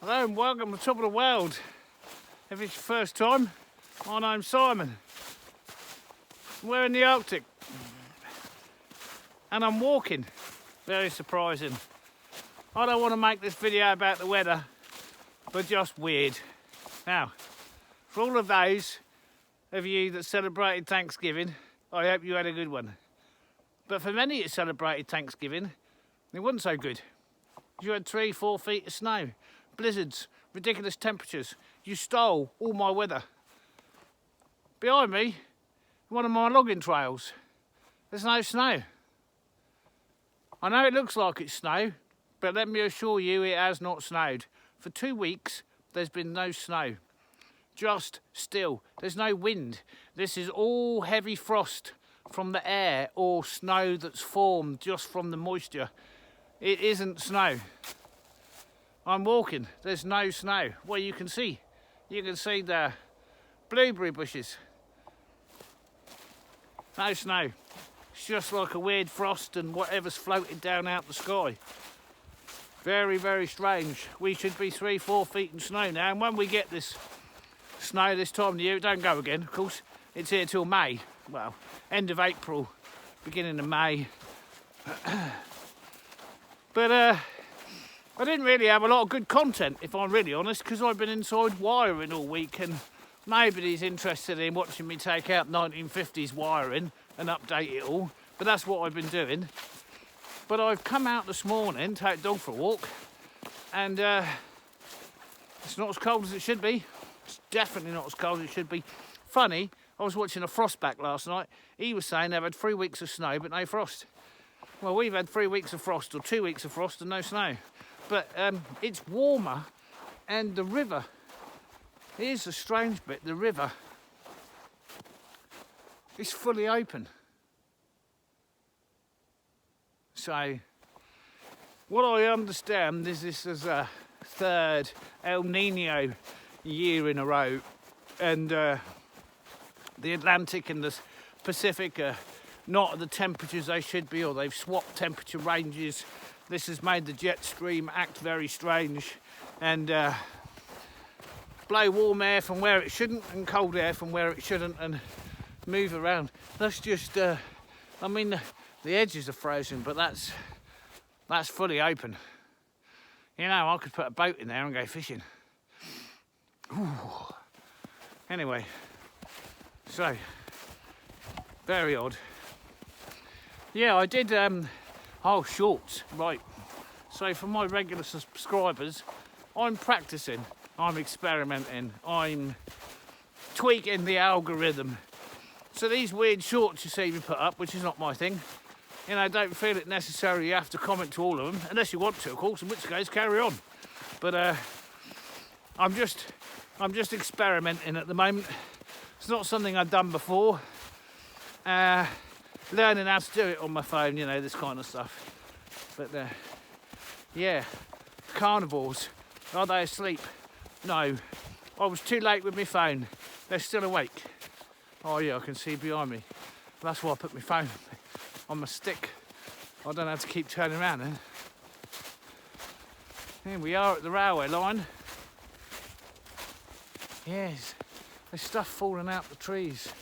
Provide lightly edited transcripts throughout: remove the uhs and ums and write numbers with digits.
Hello and welcome to the top of the world. If it's your first time, my name's Simon. We're in the Arctic and I'm walking. Very surprising. I don't want to make this video about the weather, but just weird. Now, for all of those of you that celebrated Thanksgiving, I hope you had a good one. But for many that celebrated Thanksgiving, it wasn't so good. You had 3-4 feet of snow, blizzards, ridiculous temperatures. You stole all my weather. Behind me, one of my logging trails, there's no snow. I know it looks like it's snow, but let me assure you it has not snowed. For 2 weeks, there's been no snow. Just still. There's no wind. This is all heavy frost from the air or snow that's formed just from the moisture. It isn't snow. I'm walking, there's no snow. Well, you can see the blueberry bushes. No snow. It's just like a weird frost and whatever's floated down out the sky. Very, very strange. We should be 3-4 feet in snow now, and when we get this snow this time of the year, it don't go again, of course. It's here till May. Well, end of April, beginning of May. But I didn't really have a lot of good content, if I'm really honest, because I've been inside wiring all week and nobody's interested in watching me take out 1950s wiring and update it all. But that's what I've been doing. But I've come out this morning to take the dog for a walk, and it's not as cold as it should be. It's definitely not as cold as it should be. Funny, I was watching a frost back last night. He was saying they've had 3 weeks of snow but no frost. Well, we've had 3 weeks of frost, or 2 weeks of frost and no snow. But it's warmer, and the river, here's the strange bit, the river is fully open. So, what I understand is this is a third El Niño year in a row, and the Atlantic and the Pacific are not at the temperatures they should be, or they've swapped temperature ranges. This has made the jet stream act very strange and blow warm air from where it shouldn't and cold air from where it shouldn't and move around. That's just, I mean, the edges are frozen, but that's fully open. You know, I could put a boat in there and go fishing. Ooh. Anyway, so, very odd. Yeah, I did, shorts, right. So for my regular subscribers, I'm practicing, I'm experimenting, I'm tweaking the algorithm. So these weird shorts you see me put up, which is not my thing, you know, don't feel it necessary you have to comment to all of them, unless you want to, of course, in which case, carry on. But I'm just experimenting at the moment. It's not something I've done before. Learning how to do it on my phone, you know, this kind of stuff. But yeah, carnivores, are they asleep? No, I was too late with my phone. They're still awake. Oh yeah, I can see behind me. That's why I put my phone on my stick. I don't have to keep turning around then. Here we are at the railway line. Yes, there's stuff falling out the trees.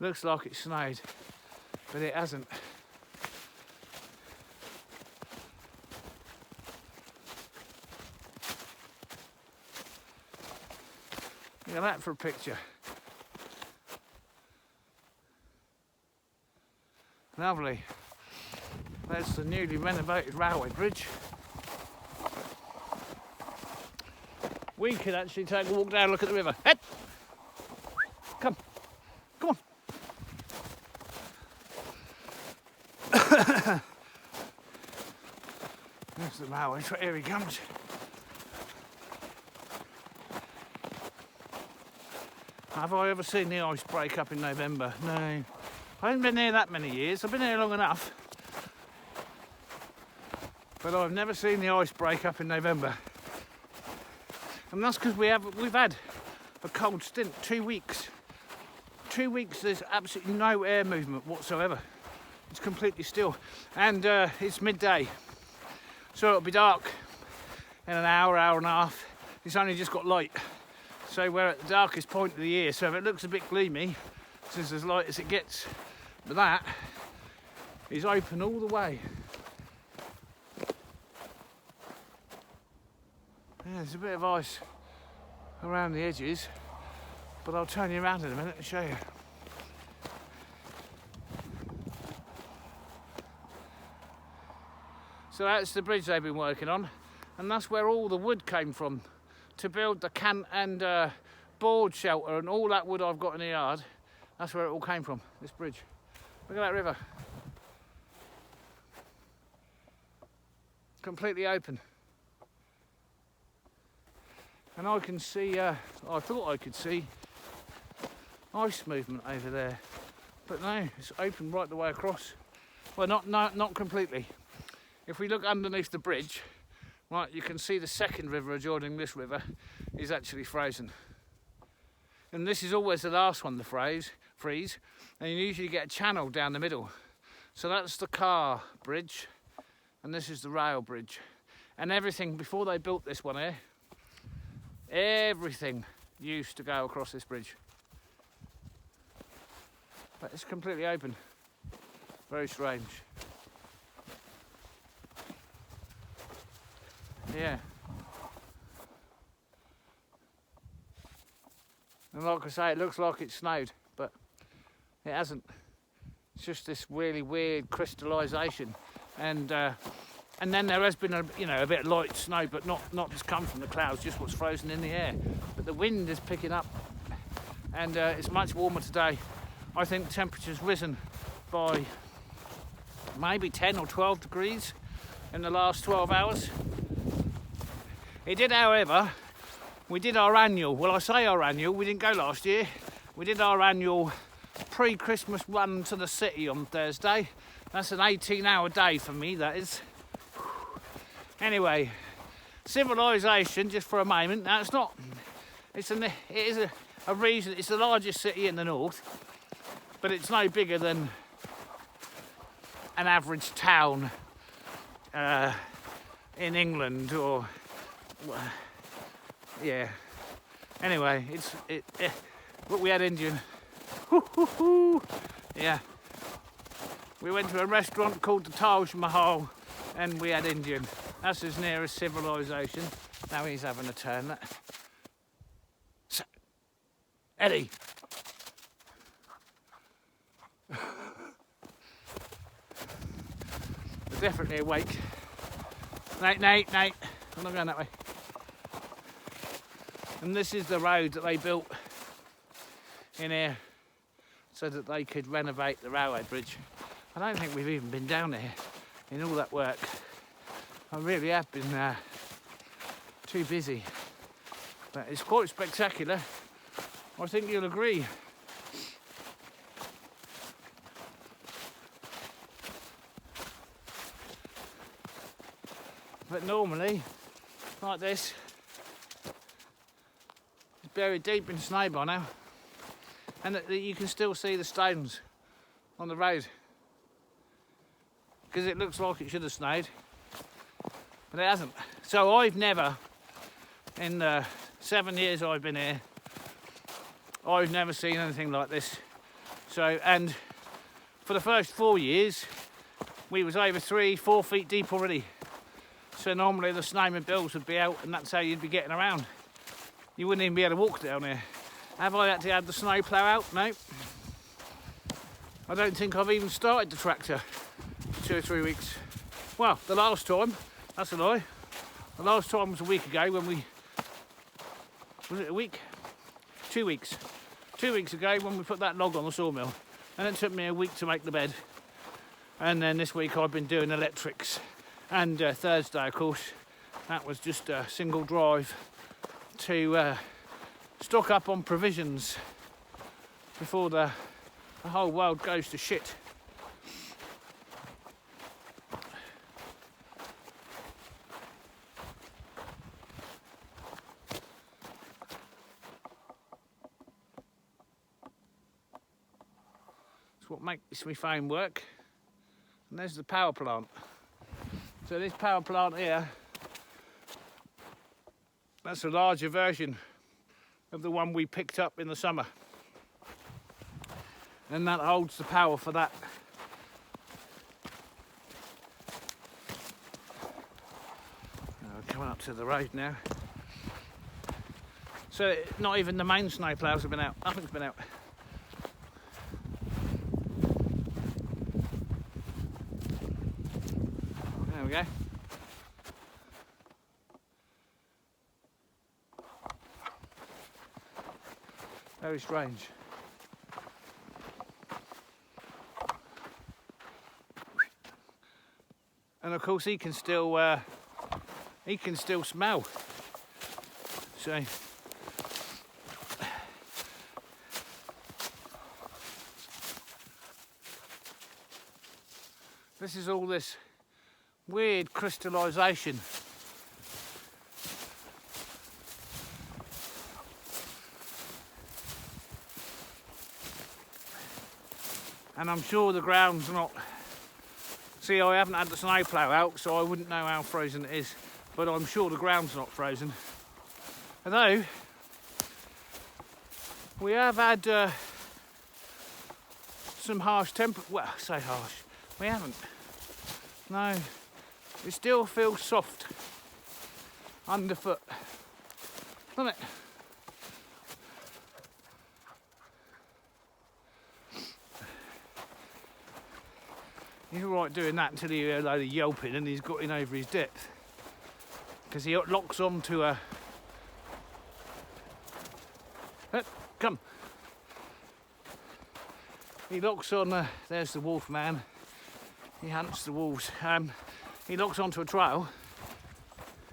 Looks like it snowed, but it hasn't. Look at that for a picture. Lovely. That's the newly renovated railway bridge. We could actually take a walk down and look at the river. Head! Come. Come on. There's the railway, here he comes. Have I ever seen the ice break up in November? No. I haven't been here that many years. I've been here long enough. But I've never seen the ice break up in November. And that's because we've had a cold stint, 2 weeks. 2 weeks there's absolutely no air movement whatsoever. It's completely still, and it's midday, so it'll be dark in an hour, hour and a half. It's only just got light, so we're at the darkest point of the year. So if it looks a bit gloomy, it's as light as it gets. But that is open all the way. Yeah, there's a bit of ice around the edges, but I'll turn you around in a minute and show you. So that's the bridge they've been working on, and that's where all the wood came from to build the cant and board shelter, and all that wood I've got in the yard, that's where it all came from, this bridge. Look at that river. Completely open. And I can see, I thought I could see ice movement over there, but no, it's open right the way across. Well, not completely. If we look underneath the bridge, right, you can see the second river adjoining this river is actually frozen. And this is always the last one to freeze, and you usually get a channel down the middle. So that's the car bridge, and this is the rail bridge. And everything, before they built this one here, everything used to go across this bridge. But it's completely open. Very strange. Yeah. And like I say, it looks like it snowed, but it hasn't. It's just this really weird crystallisation, and then there has been a bit of light snow, but not just come from the clouds, just what's frozen in the air. But the wind is picking up, and it's much warmer today. I think temperature's risen by maybe 10 or 12 degrees in the last 12 hours. It did, however, we did our annual, well I say our annual, we didn't go last year, we did our annual pre-Christmas run to the city on Thursday. That's an 18-hour day for me, that is. Anyway, civilization, just for a moment. Now it's not, it is a reason, it's the largest city in the north, but it's no bigger than an average town in England, or yeah. Anyway, but we had Indian. Yeah. We went to a restaurant called the Taj Mahal, and we had Indian. That's as near as civilization. Now he's having a turn. So, Eddie. They're definitely awake. Nate, I'm not going that way. And this is the road that they built in here so that they could renovate the railway bridge. I don't think we've even been down there in all that work. I really have been too busy. But it's quite spectacular. I think you'll agree. But normally, like this, it's buried deep in snow by now, and you can still see the stones on the road, because it looks like it should have snowed, but it hasn't. So I've never, in the 7 years I've been here, I've never seen anything like this. So, and for the first 4 years, we was over 3-4 feet deep already. So normally the snowmobiles would be out, and that's how you'd be getting around. You wouldn't even be able to walk down here. Have I had to have the snow plough out? No. I don't think I've even started the tractor for 2 or 3 weeks. Well, the last time, that's a lie. The last time was a week ago when we, was it a week? 2 weeks. 2 weeks ago when we put that log on the sawmill. And it took me a week to make the bed. And then this week I've been doing electrics. And Thursday, of course, that was just a single drive to stock up on provisions before the whole world goes to shit. It's what makes my phone work. And there's the power plant. So this power plant here, that's a larger version of the one we picked up in the summer. And that holds the power for that. We're coming up to the road now. So not even the main snow ploughs have been out. Nothing's been out. There we go. Very strange. And of course he can still smell. So this is all this weird crystallisation. And I'm sure the ground's not... See, I haven't had the snowplough out, so I wouldn't know how frozen it is. But I'm sure the ground's not frozen. Although, we have had some harsh temperatures. Well, I say harsh. We haven't. No. It still feels soft underfoot. Doesn't it? He's all right doing that until you hear a load of yelping and he's got in over his depth. Because he locks on to a... Come. He locks on, there's the wolf man. He hunts the wolves. He locks onto a trail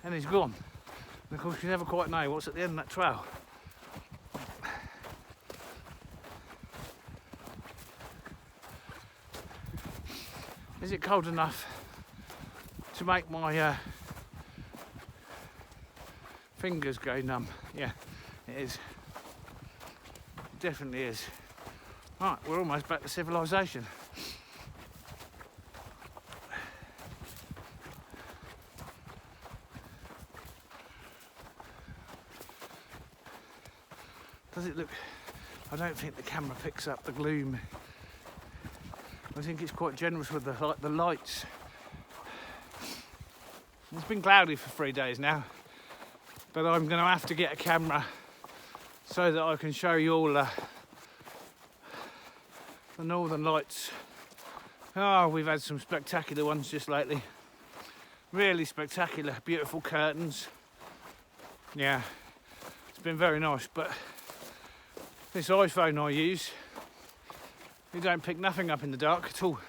and he's gone. And of course you never quite know what's at the end of that trail. Is it cold enough to make my fingers go numb? Yeah, it is. It definitely is. Right, we're almost back to civilization. Does it look... I don't think the camera picks up the gloom. I think it's quite generous with the lights. It's been cloudy for 3 days now, but I'm going to have to get a camera so that I can show you all the northern lights. Oh, we've had some spectacular ones just lately. Really spectacular, beautiful curtains. Yeah, it's been very nice, but this iPhone I use, you don't pick nothing up in the dark at all.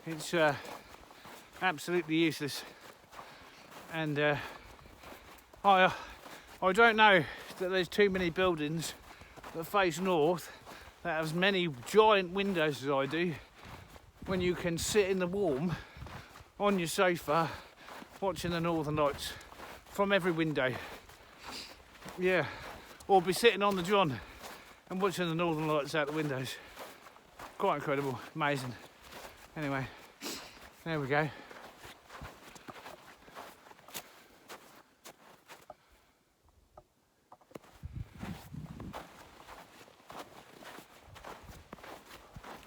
It's absolutely useless. And I don't know that there's too many buildings that face north that have as many giant windows as I do, when you can sit in the warm on your sofa watching the northern lights from every window. Yeah, or be sitting on the john and watching the northern lights out the windows. Quite incredible, amazing. Anyway, there we go.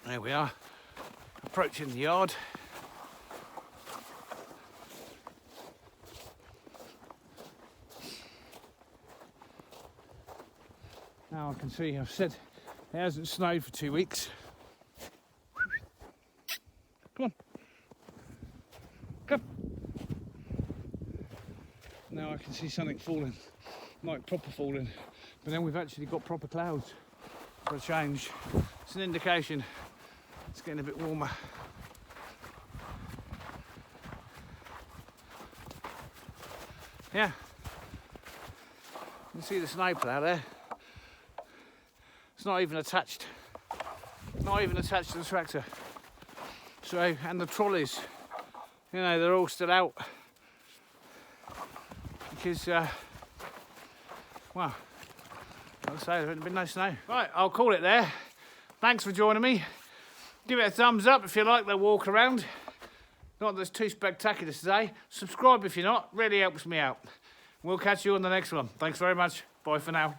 There we are, approaching the yard. Now I can see, I've said it hasn't snowed for 2 weeks. Come on. Come. Now I can see something falling, like proper falling. But then we've actually got proper clouds for a change. It's an indication it's getting a bit warmer. Yeah. You can see the snowplough there. It's not even attached. Not even attached to the tractor. So, and the trolleys, you know, they're all still out. Because, well, like I say, there hasn't been no snow. Right, I'll call it there. Thanks for joining me. Give it a thumbs up if you like the walk around. Not that it's too spectacular today. Subscribe if you're not, really helps me out. We'll catch you on the next one. Thanks very much. Bye for now.